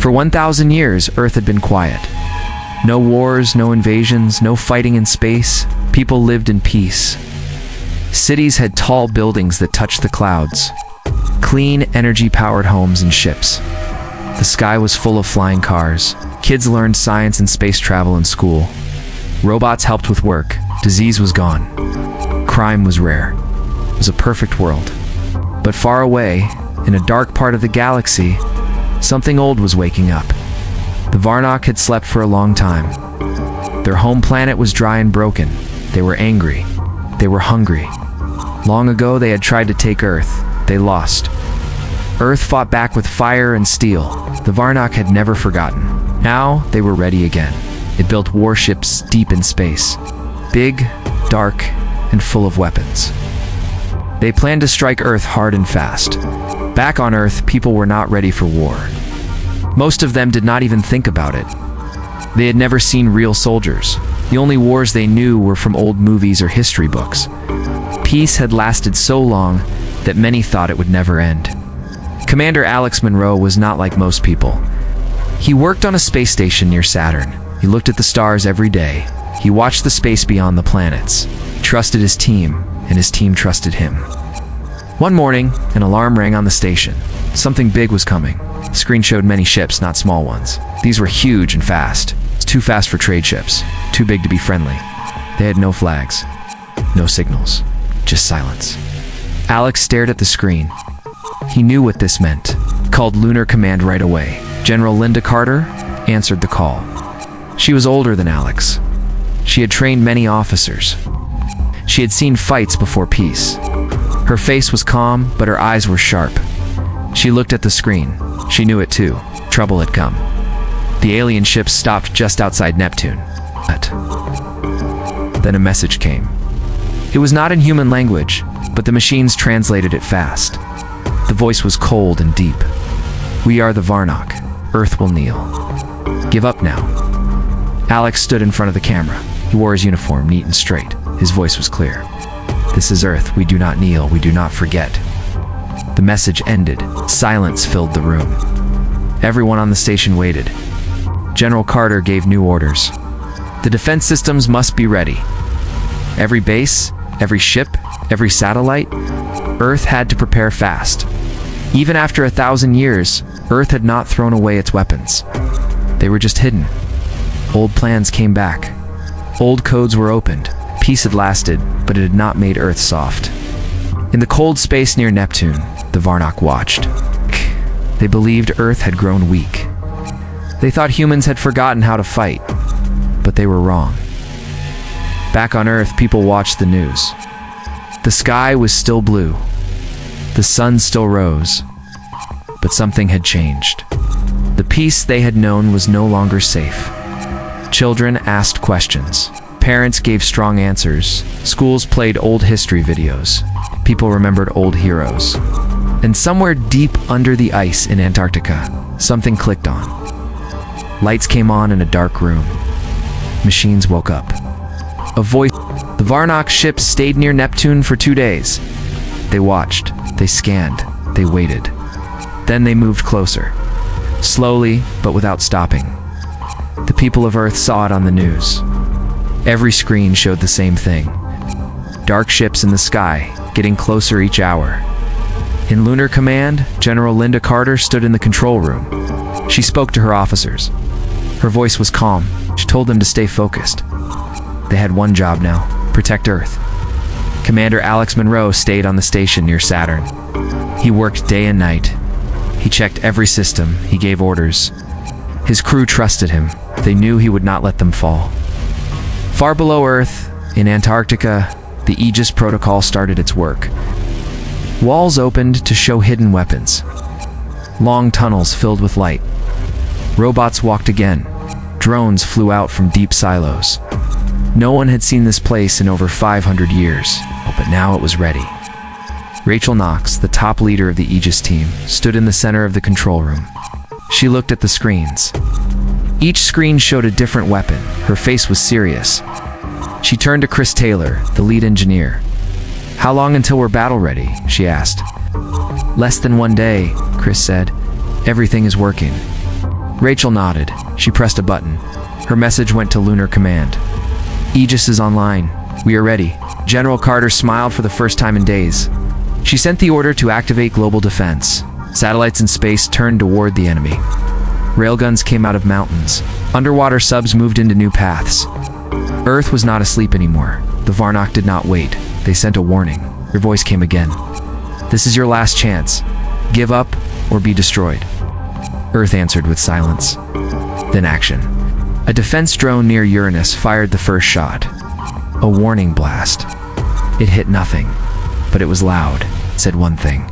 For 1,000 years, Earth had been quiet. No wars, no invasions, no fighting in space. People lived in peace. Cities had tall buildings that touched the clouds. Clean, energy-powered homes and ships. The sky was full of flying cars. Kids learned science and space travel in school. Robots helped with work. Disease was gone. Crime was rare. It was a perfect world. But far away, in a dark part of the galaxy, something old was waking up. The Varnok had slept for a long time. Their home planet was dry and broken. They were angry. They were hungry. Long ago, they had tried to take Earth. They lost. Earth fought back with fire and steel. The Varnok had never forgotten. Now, they were ready again. It built warships deep in space. Big, dark, and full of weapons. They planned to strike Earth hard and fast. Back on Earth, people were not ready for war. Most of them did not even think about it. They had never seen real soldiers. The only wars they knew were from old movies or history books. Peace had lasted so long that many thought it would never end. Commander Alex Monroe was not like most people. He worked on a space station near Saturn. He looked at the stars every day. He watched the space beyond the planets. He trusted his team, and his team trusted him. One morning, an alarm rang on the station. Something big was coming. The screen showed many ships, not small ones. These were huge and fast. It's too fast for trade ships, too big to be friendly. They had no flags, no signals, just silence. Alex stared at the screen. He knew what this meant. Called Lunar Command right away. General Linda Carter answered the call. She was older than Alex. She had trained many officers. She had seen fights before peace. Her face was calm, but her eyes were sharp. She looked at the screen. She knew it too. Trouble had come. The alien ships stopped just outside Neptune. Then a message came. It was not in human language, but the machines translated it fast. The voice was cold and deep. We are the Varnok. Earth will kneel. Give up now. Alex stood in front of the camera. He wore his uniform, neat and straight. His voice was clear. This is Earth. We do not kneel. We do not forget. The message ended. Silence filled the room. Everyone on the station waited. General Carter gave new orders. The defense systems must be ready. Every base, every ship, every satellite, Earth had to prepare fast. Even after 1,000 years, Earth had not thrown away its weapons. They were just hidden. Old plans came back. Old codes were opened. Peace had lasted, but it had not made Earth soft. In the cold space near Neptune, the Varnok watched. They believed Earth had grown weak. They thought humans had forgotten how to fight, but they were wrong. Back on Earth, people watched the news. The sky was still blue. The sun still rose. But something had changed. The peace they had known was no longer safe. Children asked questions. Parents gave strong answers. Schools played old history videos. People remembered old heroes. And somewhere deep under the ice in Antarctica, something clicked on. Lights came on in a dark room. Machines woke up. A voice. The Varnok ships stayed near Neptune for 2 days. They watched. They scanned. They waited. Then they moved closer. Slowly, but without stopping. The people of Earth saw it on the news. Every screen showed the same thing. Dark ships in the sky, getting closer each hour. In Lunar Command, General Linda Carter stood in the control room. She spoke to her officers. Her voice was calm. She told them to stay focused. They had one job now: protect Earth. Commander Alex Monroe stayed on the station near Saturn. He worked day and night. He checked every system. He gave orders. His crew trusted him. They knew he would not let them fall. Far below Earth, in Antarctica, the Aegis Protocol started its work. Walls opened to show hidden weapons. Long tunnels filled with light. Robots walked again. Drones flew out from deep silos. No one had seen this place in over 500 years, but now it was ready. Rachel Knox, the top leader of the Aegis team, stood in the center of the control room. She looked at the screens. Each screen showed a different weapon. Her face was serious. She turned to Chris Taylor, the lead engineer. "How long until we're battle ready?" she asked. "Less than 1 day," Chris said. "Everything is working." Rachel nodded. She pressed a button. Her message went to Lunar Command. Aegis is online. We are ready. General Carter smiled for the first time in days. She sent the order to activate global defense. Satellites in space turned toward the enemy. Railguns came out of mountains. Underwater subs moved into new paths. Earth was not asleep anymore. The Varnok did not wait. They sent a warning. Their voice came again. This is your last chance. Give up or be destroyed. Earth answered with silence. Then action. A defense drone near Uranus fired the first shot. A warning blast. It hit nothing, but it was loud. It said one thing.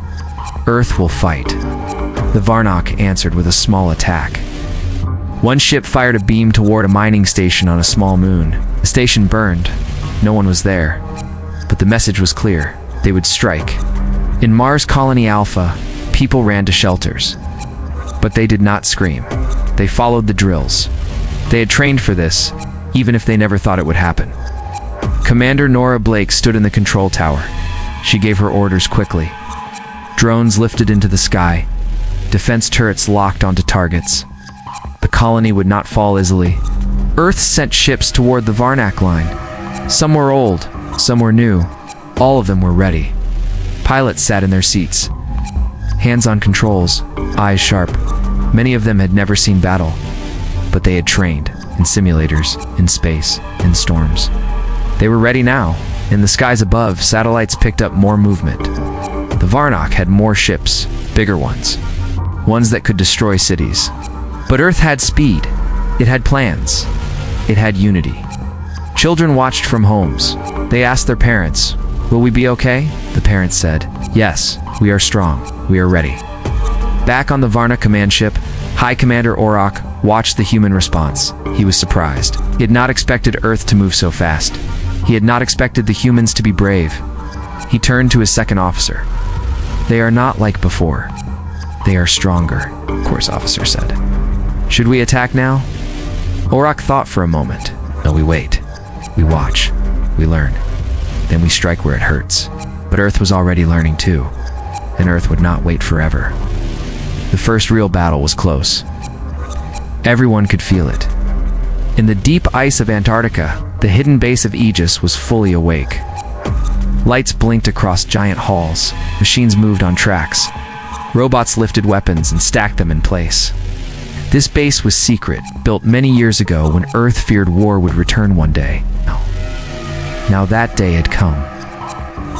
Earth will fight. The Varnok answered with a small attack. One ship fired a beam toward a mining station on a small moon. The station burned. No one was there. But the message was clear. They would strike. In Mars Colony Alpha, people ran to shelters. But they did not scream. They followed the drills. They had trained for this, even if they never thought it would happen. Commander Nora Blake stood in the control tower. She gave her orders quickly. Drones lifted into the sky. Defense turrets locked onto targets. The colony would not fall easily. Earth sent ships toward the Varnok line. Some were old, some were new. All of them were ready. Pilots sat in their seats. Hands on controls, eyes sharp. Many of them had never seen battle, but they had trained in simulators, in space, in storms. They were ready now. In the skies above, satellites picked up more movement. The Varnok had more ships, bigger ones. Ones that could destroy cities. But Earth had speed. It had plans. It had unity. Children watched from homes. They asked their parents, "Will we be okay?" The parents said, "Yes, we are strong. We are ready." Back on the Varnok command ship, High Commander Orak watched the human response. He was surprised. He had not expected Earth to move so fast. He had not expected the humans to be brave. He turned to his second officer. "They are not like before. They are stronger," Course Officer said. "Should we attack now?" Orak thought for a moment. "No, we wait. We watch. We learn. Then we strike where it hurts." But Earth was already learning too. And Earth would not wait forever. The first real battle was close. Everyone could feel it. In the deep ice of Antarctica, the hidden base of Aegis was fully awake. Lights blinked across giant halls. Machines moved on tracks. Robots lifted weapons and stacked them in place. This base was secret, built many years ago when Earth feared war would return one day. Now that day had come.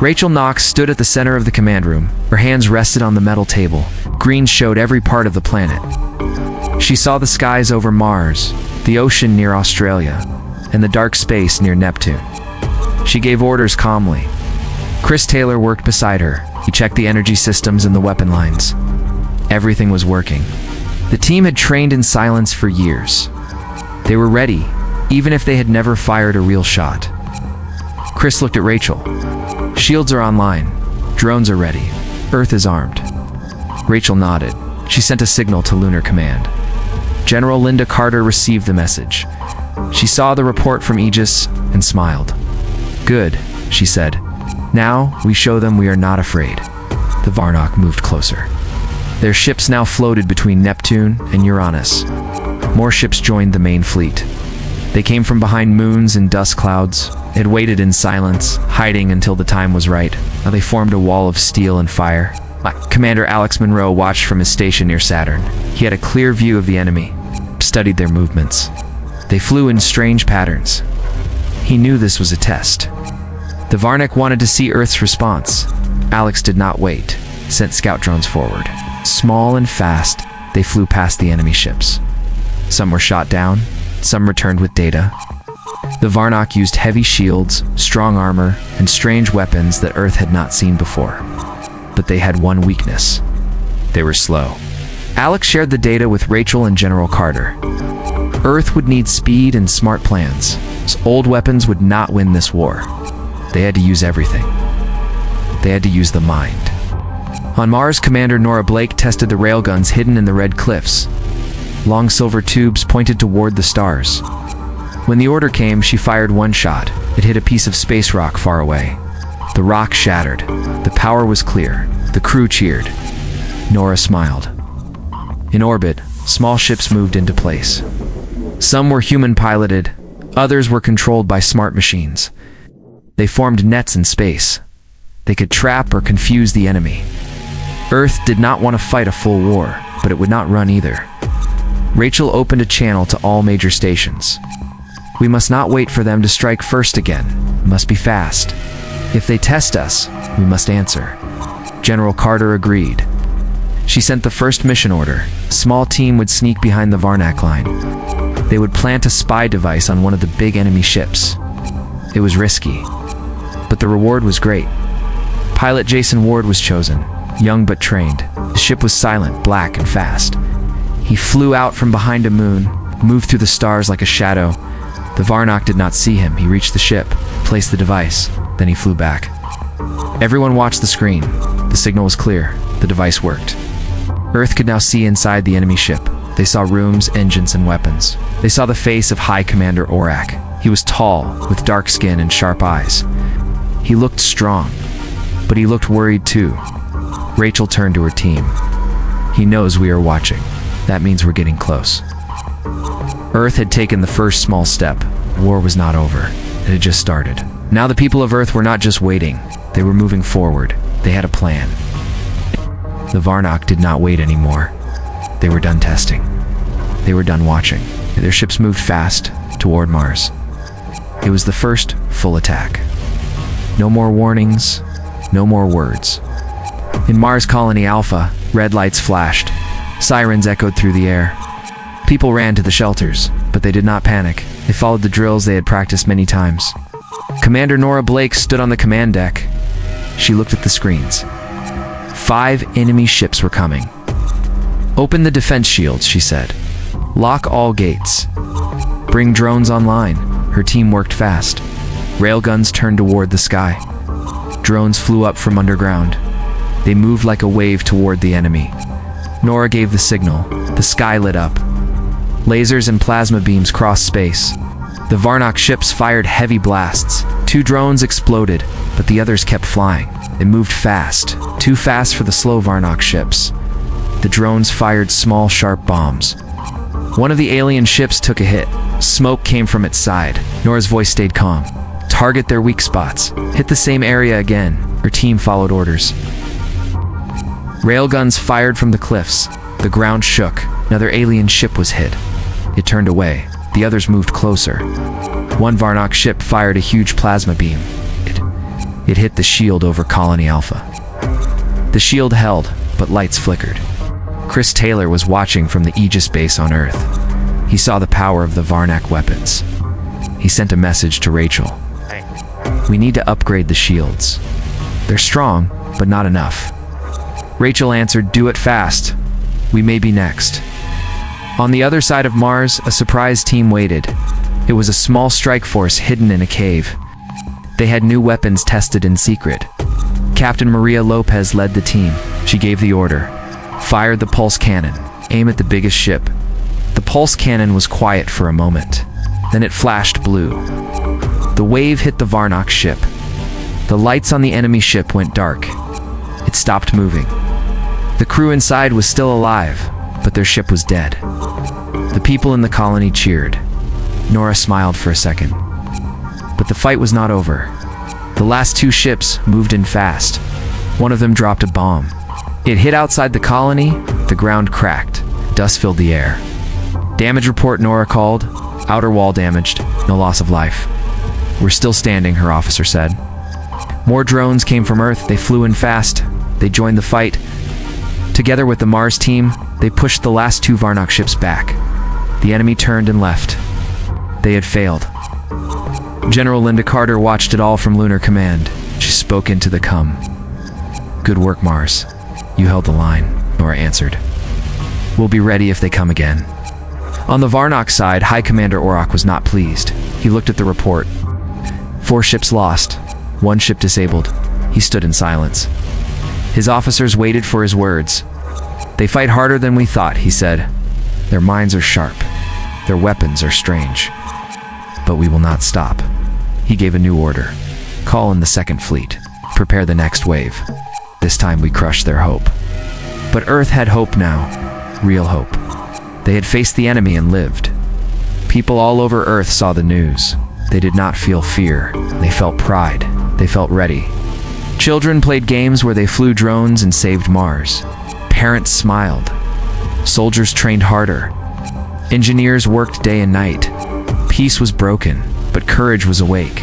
Rachel Knox stood at the center of the command room. Her hands rested on the metal table. Green showed every part of the planet. She saw the skies over Mars, the ocean near Australia, and the dark space near Neptune. She gave orders calmly. Chris Taylor worked beside her. He checked the energy systems and the weapon lines. Everything was working. The team had trained in silence for years. They were ready, even if they had never fired a real shot. Chris looked at Rachel. "Shields are online. Drones are ready. Earth is armed." Rachel nodded. She sent a signal to Lunar Command. General Linda Carter received the message. She saw the report from Aegis and smiled. "Good," she said. "Now we show them we are not afraid." The Varnok moved closer. Their ships now floated between Neptune and Uranus. More ships joined the main fleet. They came from behind moons and dust clouds. They had waited in silence, hiding until the time was right. Now they formed a wall of steel and fire. Commander Alex Monroe watched from his station near Saturn. He had a clear view of the enemy, studied their movements. They flew in strange patterns. He knew this was a test. The Varnok wanted to see Earth's response. Alex did not wait, sent scout drones forward. Small and fast, they flew past the enemy ships. Some were shot down, some returned with data. The Varnok used heavy shields, strong armor, and strange weapons that Earth had not seen before. But they had one weakness. They were slow. Alex shared the data with Rachel and General Carter. Earth would need speed and smart plans. So old weapons would not win this war. They had to use everything. They had to use the mind. On Mars, Commander Nora Blake tested the railguns hidden in the red cliffs. Long silver tubes pointed toward the stars. When the order came, she fired one shot. It hit a piece of space rock far away. The rock shattered. The power was clear. The crew cheered. Nora smiled. In orbit, small ships moved into place. Some were human-piloted, others were controlled by smart machines. They formed nets in space. They could trap or confuse the enemy. Earth did not want to fight a full war, but it would not run either. Rachel opened a channel to all major stations. We must not wait for them to strike first again. We must be fast. If they test us, we must answer. General Carter agreed. She sent the first mission order. A small team would sneak behind the Varnok line. They would plant a spy device on one of the big enemy ships. It was risky, but the reward was great. Pilot Jason Ward was chosen, young but trained. The ship was silent, black, and fast. He flew out from behind a moon, moved through the stars like a shadow. The Varnok did not see him. He reached the ship, placed the device, then he flew back. Everyone watched the screen. The signal was clear. The device worked. Earth could now see inside the enemy ship. They saw rooms, engines, and weapons. They saw the face of High Commander Orak. He was tall, with dark skin and sharp eyes. He looked strong, but he looked worried too. Rachel turned to her team. He knows we are watching. That means we're getting close. Earth had taken the first small step. War was not over. It had just started. Now the people of Earth were not just waiting. They were moving forward. They had a plan. The Varnok did not wait anymore. They were done testing. They were done watching. Their ships moved fast toward Mars. It was the first full attack. No more warnings, no more words. In Mars Colony Alpha, red lights flashed. Sirens echoed through the air. People ran to the shelters, but they did not panic. They followed the drills they had practiced many times. Commander Nora Blake stood on the command deck. She looked at the screens. 5 enemy ships were coming. "Open the defense shields," she said. "Lock all gates. Bring drones online." Her team worked fast. Railguns turned toward the sky. Drones flew up from underground. They moved like a wave toward the enemy. Nora gave the signal. The sky lit up. Lasers and plasma beams crossed space. The Varnok ships fired heavy blasts. 2 drones exploded, but the others kept flying. They moved fast, too fast for the slow Varnok ships. The drones fired small, sharp bombs. One of the alien ships took a hit. Smoke came from its side. Nora's voice stayed calm. "Target their weak spots. Hit the same area again." Her team followed orders. Railguns fired from the cliffs. The ground shook. Another alien ship was hit. It turned away. The others moved closer. One Varnok ship fired a huge plasma beam. It hit the shield over Colony Alpha. The shield held, but lights flickered. Chris Taylor was watching from the Aegis base on Earth. He saw the power of the Varnok weapons. He sent a message to Rachel. "We need to upgrade the shields. They're strong, but not enough." Rachel answered, "Do it fast. We may be next." On the other side of Mars, a surprise team waited. It was a small strike force hidden in a cave. They had new weapons tested in secret. Captain Maria Lopez led the team. She gave the order. "Fire the pulse cannon. Aim at the biggest ship." The pulse cannon was quiet for a moment. Then it flashed blue. The wave hit the Varnok ship. The lights on the enemy ship went dark. It stopped moving. The crew inside was still alive, but their ship was dead. The people in the colony cheered. Nora smiled for a second. But the fight was not over. The last 2 ships moved in fast. One of them dropped a bomb. It hit outside the colony. The ground cracked. Dust filled the air. "Damage report," Nora called. "Outer wall damaged. No loss of life." "We're still standing," her officer said. More drones came from Earth. They flew in fast. They joined the fight. Together with the Mars team, they pushed the last 2 Varnok ships back. The enemy turned and left. They had failed. General Linda Carter watched it all from Lunar Command. She spoke into the cum. "Good work, Mars. You held the line," Nora answered. "We'll be ready if they come again." On the Varnok side, High Commander Orak was not pleased. He looked at the report. 4 ships lost, 1 ship disabled. He stood in silence. His officers waited for his words. "They fight harder than we thought," he said. "Their minds are sharp. Their weapons are strange. But we will not stop." He gave a new order. "Call in the Second Fleet. Prepare the next wave. This time we crush their hope." But Earth had hope now. Real hope. They had faced the enemy and lived. People all over Earth saw the news. They did not feel fear. They felt pride. They felt ready. Children played games where they flew drones and saved Mars. Parents smiled. Soldiers trained harder. Engineers worked day and night. Peace was broken, but courage was awake.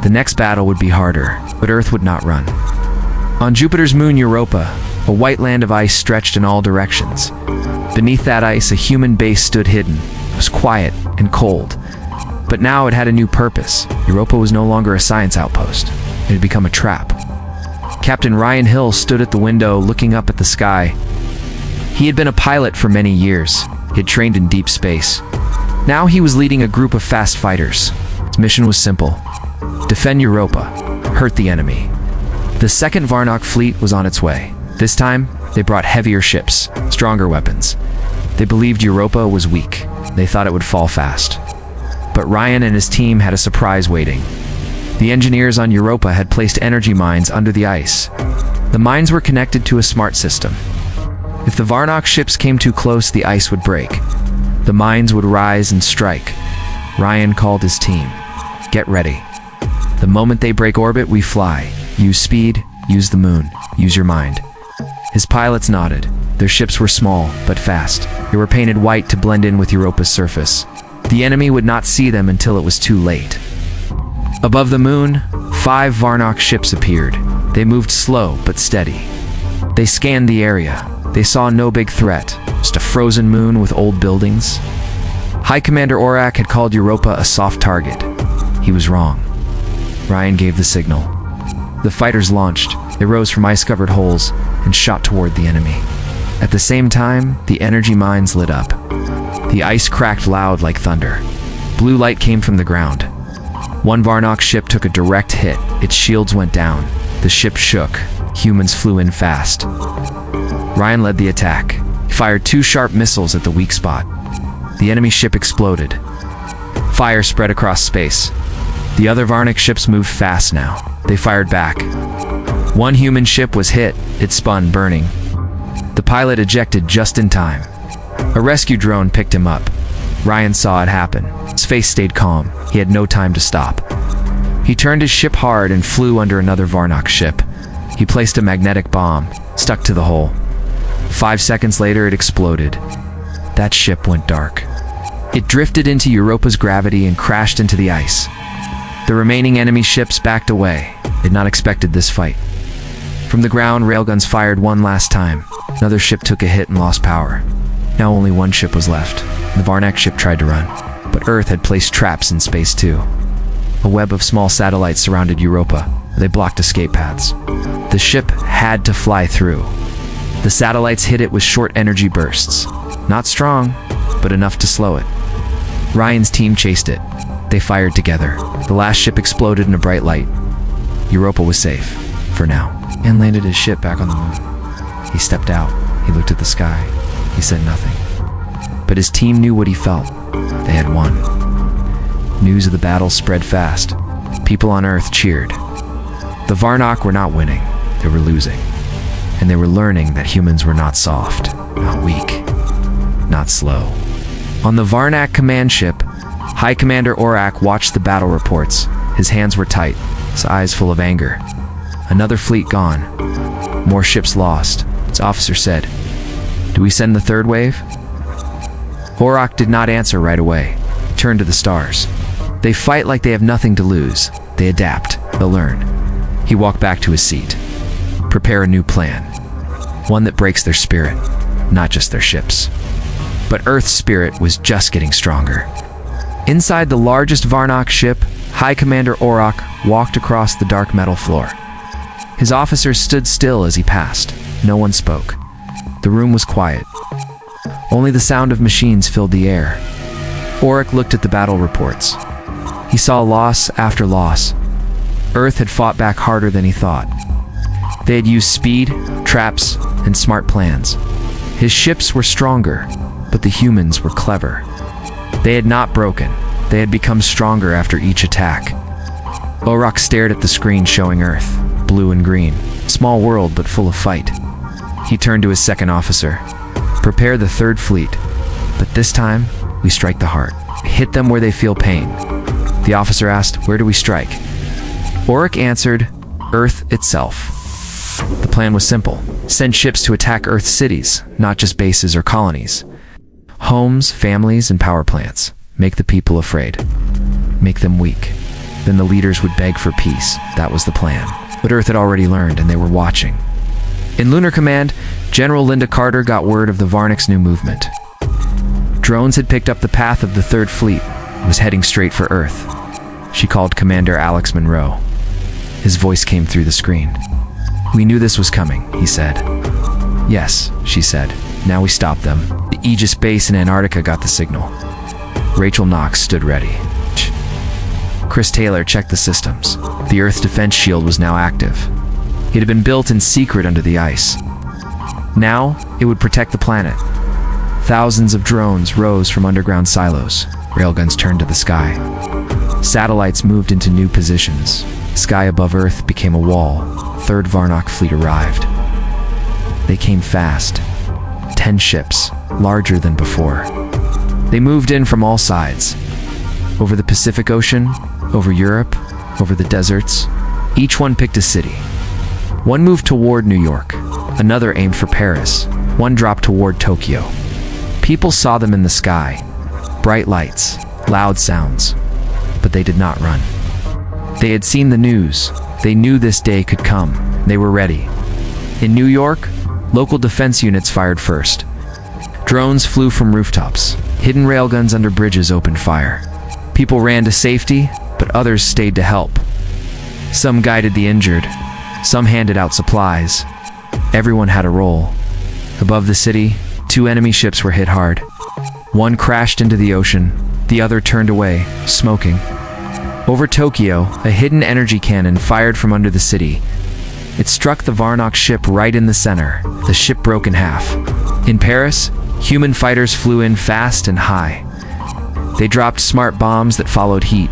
The next battle would be harder, but Earth would not run. On Jupiter's moon Europa, a white land of ice stretched in all directions. Beneath that ice, a human base stood hidden. It was quiet and cold. But now it had a new purpose. Europa was no longer a science outpost. It had become a trap. Captain Ryan Hill stood at the window looking up at the sky. He had been a pilot for many years. He had trained in deep space. Now he was leading a group of fast fighters. His mission was simple: defend Europa, hurt the enemy. The second Varnok fleet was on its way. This time, they brought heavier ships, stronger weapons. They believed Europa was weak. They thought it would fall fast. But Ryan and his team had a surprise waiting. The engineers on Europa had placed energy mines under the ice. The mines were connected to a smart system. If the Varnok ships came too close, the ice would break. The mines would rise and strike. Ryan called his team. Get ready. The moment they break orbit, we fly. Use speed, use the moon, use your mind. His pilots nodded. Their ships were small, but fast. They were painted white to blend in with Europa's surface. The enemy would not see them until it was too late. Above the moon, 5 Varnok ships appeared. They moved slow but steady. They scanned the area. They saw no big threat, just a frozen moon with old buildings. High Commander Orak had called Europa a soft target. He was wrong. Ryan gave the signal. The fighters launched. They rose from ice-covered holes and shot toward the enemy. At the same time, the energy mines lit up. The ice cracked loud like thunder. Blue light came from the ground. One Varnok ship took a direct hit. Its shields went down. The ship shook. Humans flew in fast. Ryan led the attack. He fired 2 sharp missiles at the weak spot. The enemy ship exploded. Fire spread across space. The other Varnok ships moved fast now. They fired back. One human ship was hit. It spun, burning. The pilot ejected just in time. A rescue drone picked him up. Ryan saw it happen. His face stayed calm. He had no time to stop. He turned his ship hard and flew under another Varnok ship. He placed a magnetic bomb, stuck to the hull. 5 seconds later, it exploded. That ship went dark. It drifted into Europa's gravity and crashed into the ice. The remaining enemy ships backed away. They had not expected this fight. From the ground, railguns fired one last time. Another ship took a hit and lost power. Now only one ship was left. The Varnok ship tried to run, but Earth had placed traps in space too. A web of small satellites surrounded Europa. They blocked escape paths. The ship had to fly through. The satellites hit it with short energy bursts. Not strong, but enough to slow it. Ryan's team chased it. They fired together. The last ship exploded in a bright light. Europa was safe, for now, and landed his ship back on the moon. He stepped out. He looked at the sky. He said nothing. But his team knew what he felt. They had won. News of the battle spread fast. People on Earth cheered. The Varnok were not winning. They were losing. And they were learning that humans were not soft, not weak, not slow. On the Varnok command ship, High Commander Orak watched the battle reports. His hands were tight, his eyes full of anger. Another fleet gone. More ships lost. His officer said, "Do we send the third wave?" Orak did not answer right away. He turned to the stars. They fight like they have nothing to lose. They adapt. They'll learn. He walked back to his seat. Prepare a new plan. One that breaks their spirit, not just their ships. But Earth's spirit was just getting stronger. Inside the largest Varnok ship, High Commander Orak walked across the dark metal floor. His officers stood still as he passed. No one spoke. The room was quiet. Only the sound of machines filled the air. Orak looked at the battle reports. He saw loss after loss. Earth had fought back harder than he thought. They had used speed, traps, and smart plans. His ships were stronger, but the humans were clever. They had not broken. They had become stronger after each attack. Orak stared at the screen showing Earth, blue and green. Small world, but full of fight. He turned to his second officer. Prepare the third fleet. But this time, we strike the heart. We hit them where they feel pain. The officer asked, "Where do we strike?" Orak answered, "Earth itself." The plan was simple. Send ships to attack Earth's cities, not just bases or colonies. Homes, families, and power plants. Make the people afraid. Make them weak. Then the leaders would beg for peace. That was the plan. But Earth had already learned, and they were watching. In Lunar Command, General Linda Carter got word of the Varnok's new movement. Drones had picked up the path of the Third Fleet and was heading straight for Earth. She called Commander Alex Monroe. His voice came through the screen. "We knew this was coming," he said. "Yes," she said. "Now we stop them." The Aegis base in Antarctica got the signal. Rachel Knox stood ready. Chris Taylor checked the systems. The Earth defense shield was now active. It had been built in secret under the ice. Now, it would protect the planet. Thousands of drones rose from underground silos. Railguns turned to the sky. Satellites moved into new positions. Sky above Earth became a wall. Third Varnok fleet arrived. They came fast. 10 ships, larger than before. They moved in from all sides. Over the Pacific Ocean, over Europe, over the deserts. Each one picked a city. One moved toward New York. Another aimed for Paris. One dropped toward Tokyo. People saw them in the sky. Bright lights, loud sounds. But they did not run. They had seen the news. They knew this day could come. They were ready. In New York, local defense units fired first. Drones flew from rooftops. Hidden railguns under bridges opened fire. People ran to safety, but others stayed to help. Some guided the injured. Some handed out supplies. Everyone had a role. Above the city, 2 enemy ships were hit hard. One crashed into the ocean. The other turned away, smoking. Over Tokyo, a hidden energy cannon fired from under the city. It struck the Varnok ship right in the center. The ship broke in half. In Paris, human fighters flew in fast and high. They dropped smart bombs that followed heat.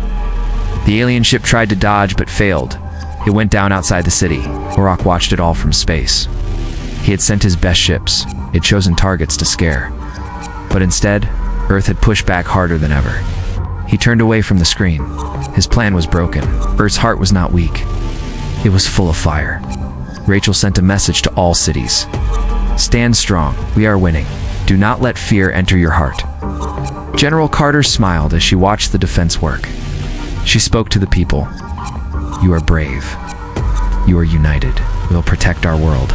The alien ship tried to dodge but failed. It went down outside the city. Orak watched it all from space. He had sent his best ships. He had chosen targets to scare. But instead, Earth had pushed back harder than ever. He turned away from the screen. His plan was broken. Earth's heart was not weak. It was full of fire. Rachel sent a message to all cities. "Stand strong. We are winning. Do not let fear enter your heart." General Carter smiled as she watched the defense work. She spoke to the people. "You are brave. You are united. We'll protect our world."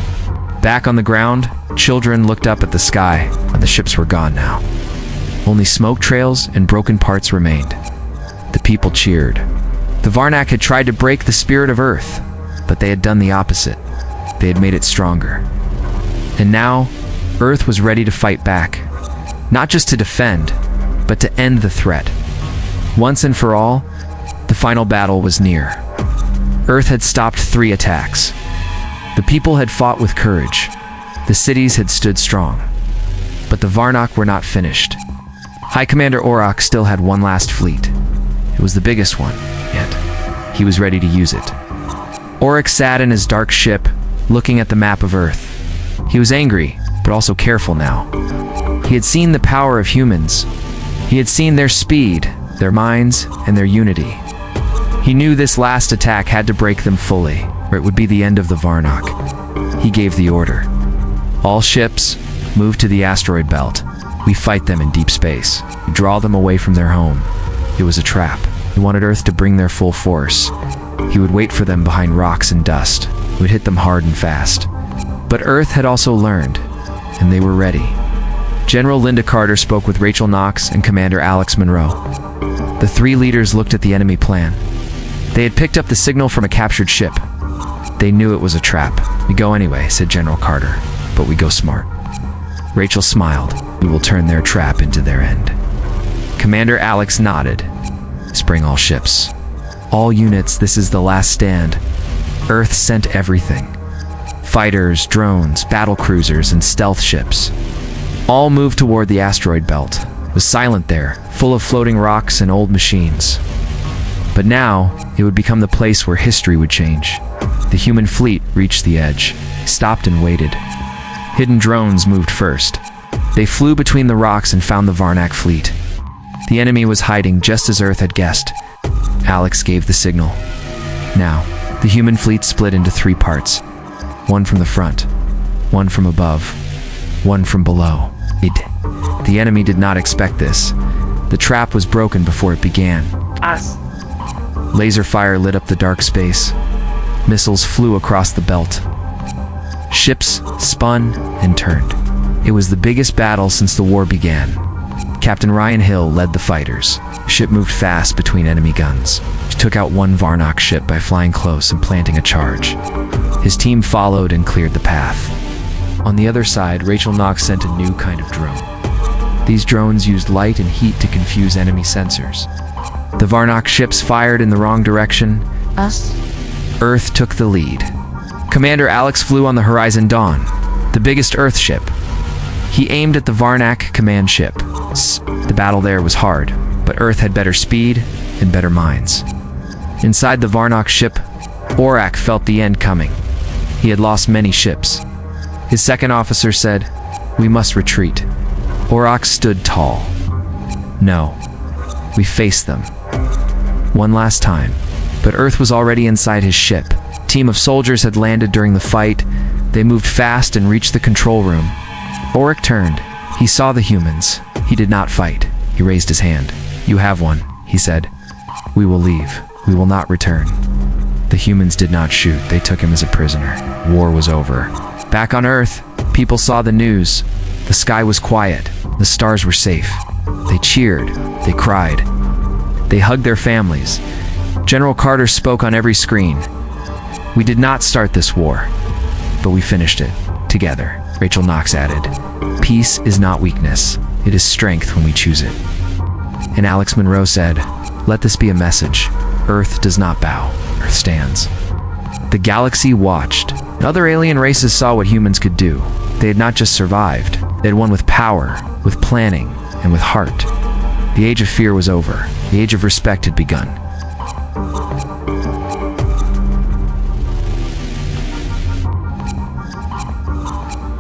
Back on the ground, children looked up at the sky, and the ships were gone now. Only smoke trails and broken parts remained. The people cheered. The Varnok had tried to break the spirit of Earth, but they had done the opposite. They had made it stronger. And now, Earth was ready to fight back. Not just to defend, but to end the threat. Once and for all, the final battle was near. Earth had stopped 3 attacks. The people had fought with courage. The cities had stood strong. But the Varnok were not finished. High Commander Orak still had one last fleet. It was the biggest one, and he was ready to use it. Orak sat in his dark ship, looking at the map of Earth. He was angry, but also careful now. He had seen the power of humans. He had seen their speed, their minds, and their unity. He knew this last attack had to break them fully, or it would be the end of the Varnok. He gave the order. All ships, move to the asteroid belt. We fight them in deep space. We draw them away from their home. It was a trap. He wanted Earth to bring their full force. He would wait for them behind rocks and dust. He would hit them hard and fast. But Earth had also learned, and they were ready. General Linda Carter spoke with Rachel Knox and Commander Alex Monroe. The 3 leaders looked at the enemy plan. They had picked up the signal from a captured ship. They knew it was a trap. "We go anyway," said General Carter, "but we go smart." Rachel smiled. "We will turn their trap into their end." Commander Alex nodded. "Spring all ships. All units, this is the last stand." Earth sent everything. Fighters, drones, battle cruisers, and stealth ships. All moved toward the asteroid belt. It was silent there, full of floating rocks and old machines. But now, it would become the place where history would change. The human fleet reached the edge, stopped and waited. Hidden drones moved first. They flew between the rocks and found the Varnok fleet. The enemy was hiding just as Earth had guessed. Alex gave the signal. Now, the human fleet split into 3 parts. One from the front, one from above, one from below. The enemy did not expect this. The trap was broken before it began. Laser fire lit up the dark space. Missiles flew across the belt. Ships spun and turned. It was the biggest battle since the war began. Captain Ryan Hill led the fighters. The ship moved fast between enemy guns. He took out one Varnok ship by flying close and planting a charge. His team followed and cleared the path. On the other side, Rachel Knox sent a new kind of drone. These drones used light and heat to confuse enemy sensors. The Varnok ships fired in the wrong direction. Earth took the lead. Commander Alex flew on the Horizon Dawn, the biggest Earth ship. He aimed at the Varnok command ship. The battle there was hard, but Earth had better speed and better minds. Inside the Varnok ship, Orak felt the end coming. He had lost many ships. His second officer said, "We must retreat." Orak stood tall. "No, we faced them. One last time." But Earth was already inside his ship. A team of soldiers had landed during the fight. They moved fast and reached the control room. Orak turned. He saw the humans. He did not fight. He raised his hand. "You have one," he said. "We will leave. We will not return." The humans did not shoot. They took him as a prisoner. War was over. Back on Earth, people saw the news. The sky was quiet. The stars were safe. They cheered. They cried. They hugged their families. General Carter spoke on every screen. "We did not start this war, but we finished it together." Rachel Knox added, "Peace is not weakness. It is strength when we choose it." And Alex Monroe said, "Let this be a message. Earth does not bow. Earth stands." The galaxy watched. Other alien races saw what humans could do. They had not just survived. They had won with power, with planning, and with heart. The age of fear was over. The age of respect had begun.